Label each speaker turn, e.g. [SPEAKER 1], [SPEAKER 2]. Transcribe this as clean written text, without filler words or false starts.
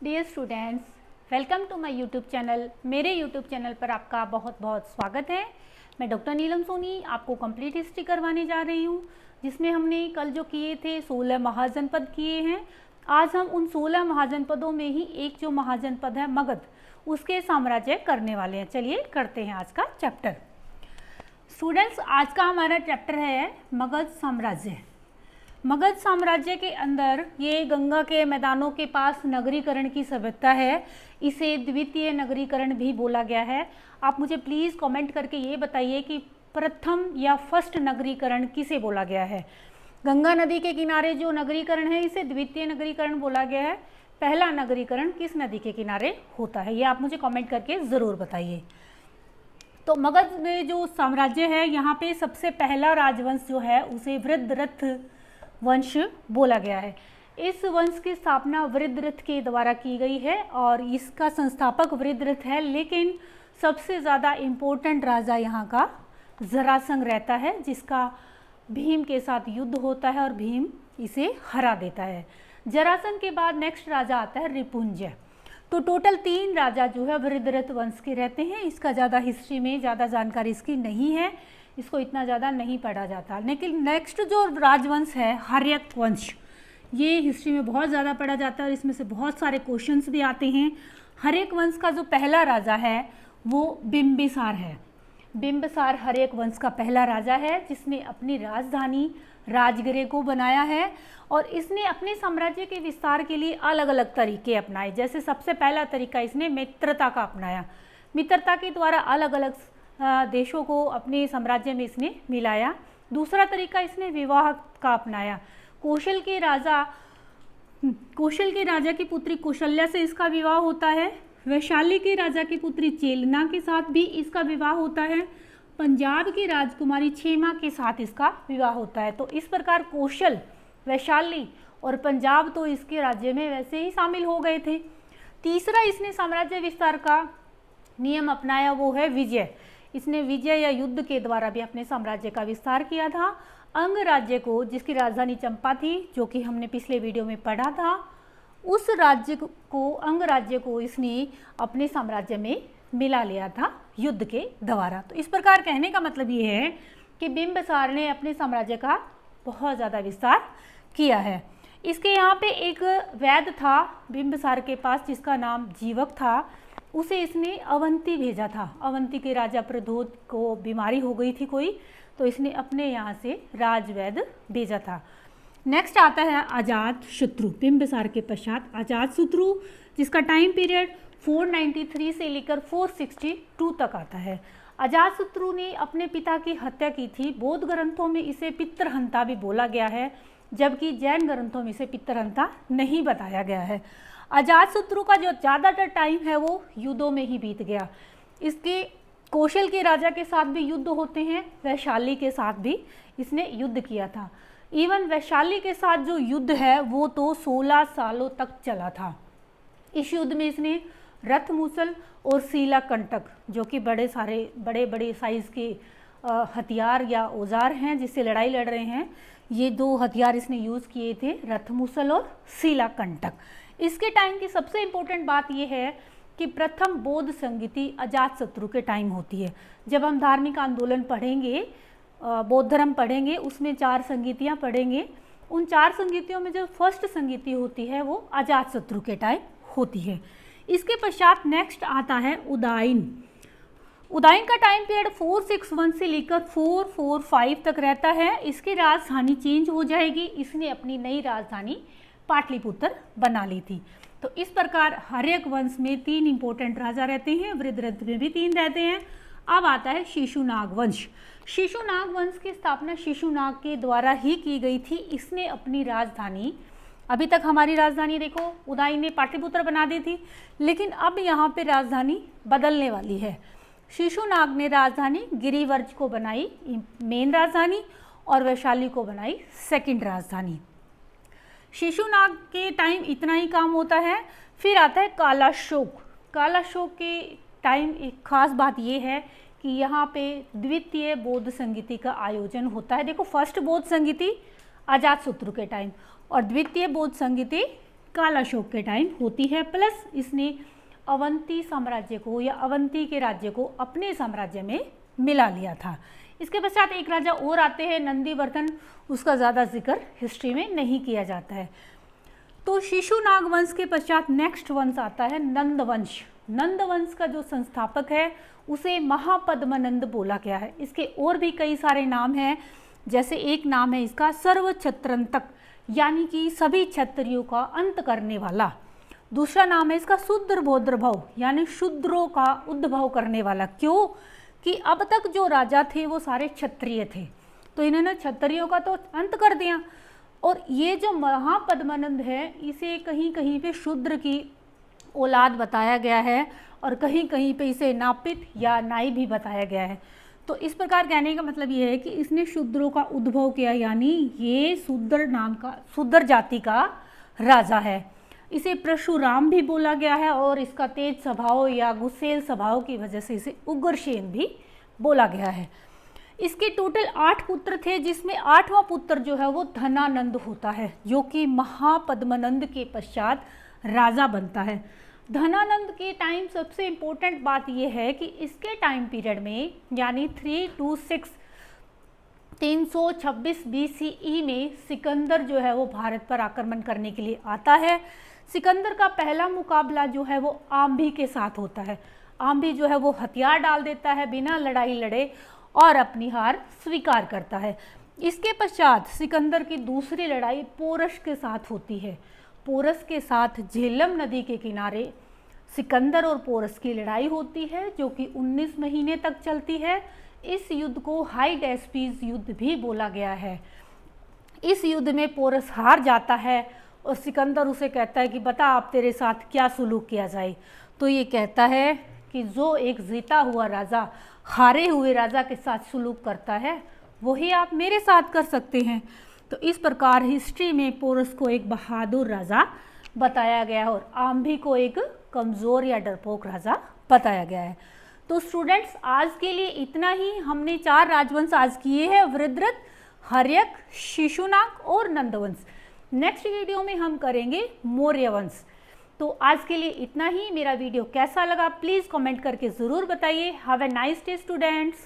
[SPEAKER 1] Dear students, welcome to my YouTube channel. मेरे YouTube channel पर आपका बहुत बहुत स्वागत है। मैं डॉक्टर नीलम सोनी आपको कंप्लीट हिस्ट्री करवाने जा रही हूँ, जिसमें हमने कल जो किए थे 16 महाजनपद किए हैं। आज हम उन 16 महाजनपदों में ही एक जो महाजनपद है मगध, उसके साम्राज्य करने वाले हैं। चलिए करते हैं आज का चैप्टर। स्टूडेंट्स, आज का हमारा चैप्टर है मगध साम्राज्य। मगध साम्राज्य के अंदर ये गंगा के मैदानों के पास नगरीकरण की सभ्यता है। इसे द्वितीय नगरीकरण भी बोला गया है। आप मुझे प्लीज़ कमेंट करके ये बताइए कि प्रथम या फर्स्ट नगरीकरण किसे बोला गया है। गंगा नदी के किनारे जो नगरीकरण है इसे द्वितीय नगरीकरण बोला गया है। पहला नगरीकरण किस नदी के किनारे होता है, ये आप मुझे कमेंट करके ज़रूर बताइए। तो मगध में जो साम्राज्य है, यहाँ पे सबसे पहला राजवंश जो है उसे वृद्धरथ वंश बोला गया है। इस वंश की स्थापना वृद्धरथ के द्वारा की गई है और इसका संस्थापक वृद्धरथ है, लेकिन सबसे ज़्यादा इम्पोर्टेंट राजा यहाँ का जरासंध रहता है, जिसका भीम के साथ युद्ध होता है और भीम इसे हरा देता है। जरासंध के बाद नेक्स्ट राजा आता है रिपुंजय। तो टोटल 3 राजा जो है वृद्धरथ वंश के रहते हैं। इसका ज़्यादा हिस्ट्री में ज़्यादा जानकारी इसकी नहीं है, इसको इतना ज़्यादा नहीं पढ़ा जाता। लेकिन नेक्स्ट जो राजवंश है हर्यक वंश, ये हिस्ट्री में बहुत ज़्यादा पढ़ा जाता है और इसमें से बहुत सारे क्वेश्चंस भी आते हैं। हर्यक वंश का जो पहला राजा है वो बिंबिसार है। बिंबिसार हर्यक वंश का पहला राजा है, जिसने अपनी राजधानी राजगिरे को बनाया है और इसने अपने साम्राज्य के विस्तार के लिए अलग अलग तरीके अपनाए। जैसे सबसे पहला तरीका इसने मित्रता का अपनाया। मित्रता के द्वारा अलग अलग देशों को अपने साम्राज्य में इसने मिलाया। दूसरा तरीका इसने विवाह का अपनाया। कौशल के राजा की पुत्री कौशल्या से इसका विवाह होता है। वैशाली के राजा की पुत्री चेलना के साथ भी इसका विवाह होता है। पंजाब की राजकुमारी क्षेमा के साथ इसका विवाह होता है। तो इस प्रकार कौशल, वैशाली और पंजाब तो इसके राज्य में वैसे ही शामिल हो गए थे। तीसरा इसने साम्राज्य विस्तार का नियम अपनाया, वो है विजय। इसने विजय या युद्ध के द्वारा भी अपने साम्राज्य का विस्तार किया था। अंग राज्य को, जिसकी राजधानी चंपा थी, जो कि हमने पिछले वीडियो में पढ़ा था, उस राज्य को, अंग राज्य को इसने अपने साम्राज्य में मिला लिया था युद्ध के द्वारा। तो इस प्रकार कहने का मतलब ये है कि बिंबिसार ने अपने साम्राज्य का बहुत ज़्यादा विस्तार किया है। इसके यहाँ पे एक वैद्य था बिंबिसार के पास, जिसका नाम जीवक था। उसे इसने अवंती भेजा था। अवंती के राजा प्रद्योत को बीमारी हो गई थी कोई, तो इसने अपने यहाँ से राजवैद्य भेजा था। नेक्स्ट आता है अजातशत्रु। बिंबिसार के पश्चात अजातशत्रु, जिसका टाइम पीरियड 493 से लेकर 462 तक आता है। अजातशत्रु ने अपने पिता की हत्या की थी। बौद्ध ग्रंथों में इसे पितृहंता भी बोला गया है, जबकि जैन ग्रंथों में इसे पितृहंता नहीं बताया गया है। अजातशत्रु का जो ज़्यादातर टाइम है वो युद्धों में ही बीत गया। इसके कौशल के राजा के साथ भी युद्ध होते हैं, वैशाली के साथ भी इसने युद्ध किया था। इवन वैशाली के साथ जो युद्ध है वो तो 16 सालों तक चला था। इस युद्ध में इसने रथमुसल और शीलाकंटक, जो कि बड़े बड़े साइज़ के हथियार या औजार हैं जिससे लड़ाई लड़ रहे हैं, ये 2 हथियार इसने यूज़ किए थे, रथमुसल और शीलाकंटक। इसके टाइम की सबसे इम्पोर्टेंट बात यह है कि प्रथम बौद्ध संगीति अजातशत्रु के टाइम होती है। जब हम धार्मिक आंदोलन पढ़ेंगे, बौद्ध धर्म पढ़ेंगे, उसमें 4 संगीतियाँ पढ़ेंगे। उन 4 संगीतियों में जो फर्स्ट संगीति होती है वो अजातशत्रु के टाइम होती है। इसके पश्चात नेक्स्ट आता है उदयन। उदयन का टाइम पीरियड 461 से लेकर 445 तक रहता है। इसकी राजधानी चेंज हो जाएगी। इसने अपनी नई राजधानी पाटलिपुत्र बना ली थी। तो इस प्रकार हर्यक वंश में 3 इंपॉर्टेंट राजा रहते हैं, वृद्धरथ में भी 3 रहते हैं। अब आता है शिशुनाग वंश। शिशुनाग वंश की स्थापना शिशुनाग के द्वारा ही की गई थी। इसने अपनी राजधानी, अभी तक हमारी राजधानी देखो उदयन ने पाटलिपुत्र बना दी थी, लेकिन अब यहाँ पे राजधानी बदलने वाली है। शिशुनाग ने राजधानी गिरिवर्ज को बनाई मेन राजधानी और वैशाली को बनाई सेकंड राजधानी। शिशुनाग के टाइम इतना ही काम होता है। फिर आता है कालाशोक। कालाशोक के टाइम एक खास बात यह है कि यहाँ पे द्वितीय बौद्ध संगीति का आयोजन होता है। देखो, फर्स्ट बौद्ध संगीति अजातशत्रु के टाइम और द्वितीय बौद्ध संगीति काल अशोक के टाइम होती है, प्लस इसने अवंती साम्राज्य को या अवंती के राज्य को अपने साम्राज्य में मिला लिया था। इसके पश्चात एक राजा और आते हैं नंदीवर्धन, उसका ज़्यादा जिक्र हिस्ट्री में नहीं किया जाता है। तो शिशुनाग वंश के पश्चात नेक्स्ट वंश आता है नंद वंश। नंद वंश का जो संस्थापक है उसे महापद्मनंद बोला गया है। इसके और भी कई सारे नाम हैं, जैसे एक नाम है इसका सर्वक्षत्रंतक, यानी कि सभी क्षत्रियों का अंत करने वाला। दूसरा नाम है इसका शूद्रभोद्रभव, यानी शूद्रों का उद्भव करने वाला। क्यों कि अब तक जो राजा थे वो सारे क्षत्रिय थे, तो इन्होंने क्षत्रियों का तो अंत कर दिया। और ये जो महापद्मनंद है इसे कहीं कहीं पे शूद्र की औलाद बताया गया है और कहीं कहीं पे इसे नापित या नाई भी बताया गया है। तो इस प्रकार कहने का मतलब ये है कि इसने शूद्रों का उद्भव किया, यानी ये शूद्र नाम का, शूद्र जाति का राजा है। इसे परशुराम भी बोला गया है और इसका तेज स्वभाव या गुस्सेल स्वभाव की वजह से इसे उग्रसेन भी बोला गया है। इसके टोटल 8 पुत्र थे, जिसमें 8वां पुत्र जो है वो धनानंद होता है, जो कि महापद्मनंद के पश्चात राजा बनता है। धनानंद के टाइम सबसे इम्पोर्टेंट बात यह है कि इसके टाइम पीरियड में यानी 326 BCE में सिकंदर जो है वो भारत पर आक्रमण करने के लिए आता है। सिकंदर का पहला मुकाबला जो है वो आम्भी के साथ होता है। आम्भी जो है वो हथियार डाल देता है, बिना लड़ाई लड़े, और अपनी हार स्वीकार करता है। इसके पश्चात सिकंदर की दूसरी लड़ाई पोरस के साथ होती है। पोरस के साथ झेलम नदी के किनारे सिकंदर और पोरस की लड़ाई होती है, जो कि 19 महीने तक चलती है। इस युद्ध को हाइडेस्पीज युद्ध भी बोला गया है। इस युद्ध में पोरस हार जाता है और सिकंदर उसे कहता है कि बता आप तेरे साथ क्या सुलूक किया जाए। तो ये कहता है कि जो एक जीता हुआ राजा हारे हुए राजा के साथ सुलूक करता है वही आप मेरे साथ कर सकते हैं। तो इस प्रकार हिस्ट्री में पोरस को एक बहादुर राजा बताया गया है और आम्भी को एक कमज़ोर या डरपोक राजा बताया गया है। तो स्टूडेंट्स आज के लिए इतना ही। हमने 4 राजवंश आज किए हैं, वृद्रथ, हर्यक, शिशुनाग और नंदवंश। नेक्स्ट वीडियो में हम करेंगे मौर्य वंश। तो आज के लिए इतना ही। मेरा वीडियो कैसा लगा प्लीज़ कमेंट करके ज़रूर बताइए। Have a nice day students.